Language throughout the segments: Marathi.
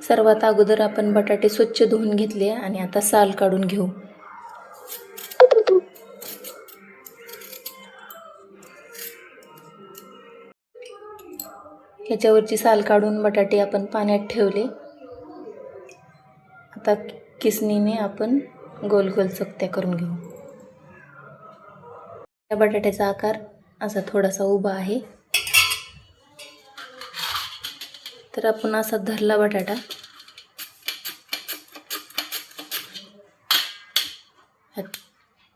सर्वात अगोदर आपण बटाटे स्वच्छ धुवून घेतले आणि आता साल काढून घेऊ. ह्याच्यावरची साल काढून बटाटे आपण पाण्यात ठेवले. आता किसणीने आपण गोल गोल चकत्या करून घेऊ. या बटाट्याचा आकार असा थोडासा उभा आहे. तर आपण असा धरला बटाटा,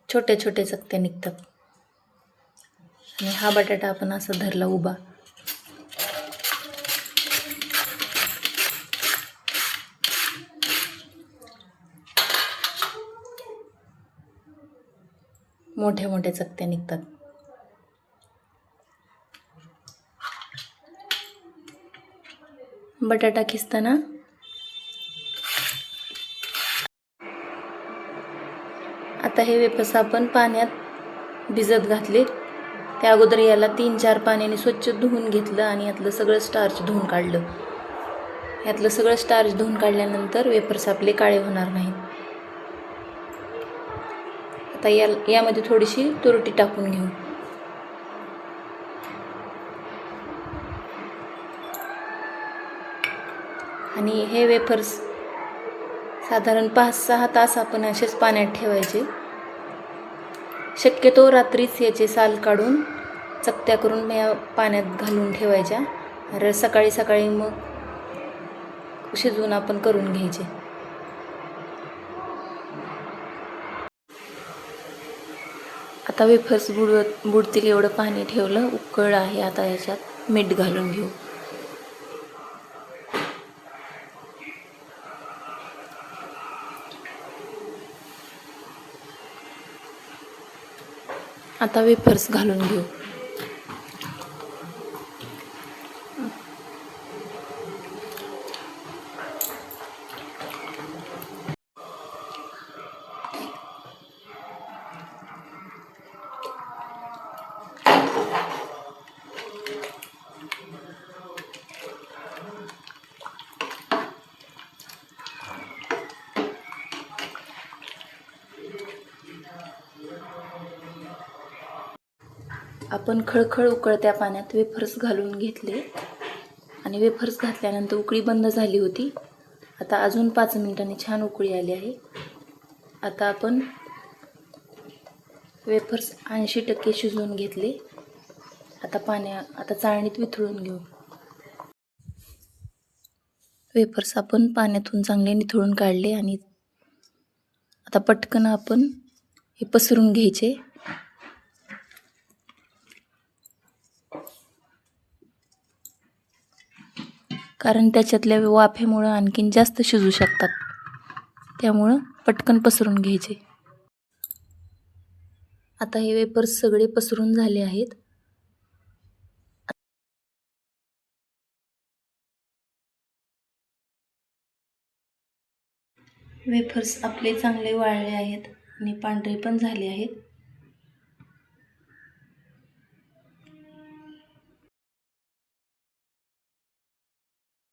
छोटे छोटे चकत्या निघतात. आणि हा बटाटा आपण असा धरला उभा. मोठ्या मोठ्या चकत्या निघतात. बटाटा किसताना आता हे वेफर्स आपण पाण्यात भिजत घातले. त्या अगोदर याला 3-4 पाण्याने स्वच्छ धुवून घेतलं आणि यातलं सगळं स्टार्च धुवून काढलं. यातलं सगळं स्टार्च धुवून काढल्यानंतर वेफर्स आपले काळे होणार नाहीत. आता यामध्ये थोडीशी तुरटी टाकून घेऊ. आणि हे वेफर्स साधारण 5-6 तास आपण असेच पाण्यात ठेवायचे. शक्यतो रात्रीच याचे साल काढून चकत्या करून या पाण्यात घालून ठेवायच्या. सकाळी सकाळी मग शिजवून आपण करून घ्यायचे. आता वेफर्स बुडतील एवढं पाणी ठेवलं, उकळलं आहे. आता याच्यात मीठ घालून घेऊ. आता वेफर्स घालून घेऊ. आपण खळखळ उकळत्या पाण्यात वेफर्स घालून घेतले आणि वेफर्स घातल्यानंतर उकळी बंद झाली होती. आता अजून 5 मिनिटांनी छान उकळी आली आहे. आता आपण वेफर्स 80% शिजवून घेतले. आता चाळणीत वितळून घेऊ. वेफर्स आपण पाण्यातून चांगले निथळून काढले आणि आता पटकन आपण हे पसरून घ्यायचे. कारण त्याच्यातल्या वाफेमुळं आणखीन जास्त शिजू शकतात. त्यामुळं पटकन पसरून घ्यायचे. आता हे वेफर्स सगळे पसरून झाले आहेत. वेफर्स आपले चांगले वाळले आहेत आणि पांढरे पण झाले आहेत.